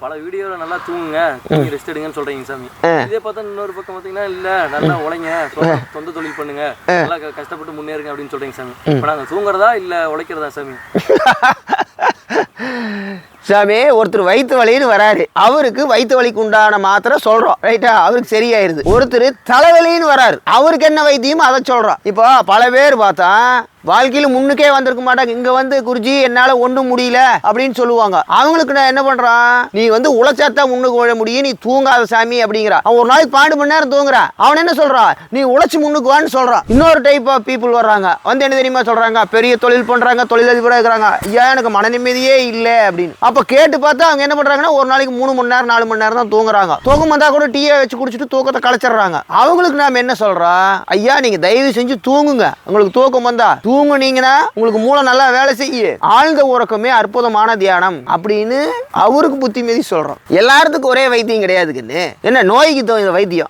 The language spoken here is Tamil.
பல வீடியோல நல்லா தூங்குங்க, தூங்கி ரெஸ்ட் எடுங்கன்னு சொல்றீங்க சாமி. இதே பார்த்தா இன்னொரு பக்கம் பாத்தீங்கன்னா இல்ல நல்லா உழைங்க, சொந்த தொழில் பண்ணுங்க, நல்லா கஷ்டப்பட்டு முன்னேறுங்க அப்படின்னு சொல்றீங்க சாமி. இப்ப நாங்க தூங்குறதா இல்ல உழைக்கிறதா சாமி? சாமி, ஒருத்தர் வயிற்று வலின்னு வராரு, அவருக்கு வயிற்று வலிக்கு உண்டான மாத்திரை சொல்றோம், ரைட்டா? அவருக்கு சரியாயிருது. ஒருத்தர் தலைவலின்னு வராரு, அவருக்கு என்ன வைத்தியம் அதை சொல்றோம். இப்போ பல பேர் பார்த்தா வாழ்க்கையில முன்னுக்கே வந்திருக்க மாட்டாங்க. இங்க வந்து குருஜி என்னால ஒண்ணும் முடியல அப்படின்னு சொல்லுவாங்க. அவங்களுக்கு நான் என்ன பண்றான், நீ வந்து உழைச்சாத்தான் முன்னுக்கு வாழ முடியும், நீ தூங்காத சாமி அப்படிங்கிற. அவன் ஒரு நாளைக்கு 12 மணி நேரம் தூங்குறான். அவன் என்ன சொல்றான், நீ உழைச்சு முன்னுக்கு வான்னு சொல்றான். இன்னொரு டைப் ஆஃப் பீப்புள் வர்றாங்க, வந்து என்ன தெரியுமா சொல்றாங்க, பெரிய தொழில் பண்றாங்க, தொழிலதிபராக இருக்கிறாங்க, ஐயா எனக்கு மன நிம்மதியே இல்லை அப்படின்னு. அப்ப கேட்டு பார்த்தா அவங்க என்ன பண்றாங்கன்னா ஒரு நாளைக்கு 3 மணி நேரம் 4 மணி நேரம் தான் தூங்குறாங்க. தூக்கம் வந்தா கூட டீயை வச்சு குடிச்சிட்டு தூக்கத்தை கலைச்சிடுறாங்க. அவங்களுக்கு நாம என்ன சொல்றோம், ஐயா நீங்க தயவு செஞ்சு தூங்குங்க, உங்களுக்கு தூக்கம் வந்தா தூங்குனீங்கன்னா உங்களுக்கு மூளை நல்லா வேலை செய்ய, ஆழ்ந்த உறக்கமே அற்புதமான தியானம் அப்படின்னு அவருக்கு புத்திமதி சொல்றோம். எல்லாத்துக்கும் ஒரே வைத்தியம் கிடையாதுக்குன்னு, என்ன நோய்க்கு வைத்தியம்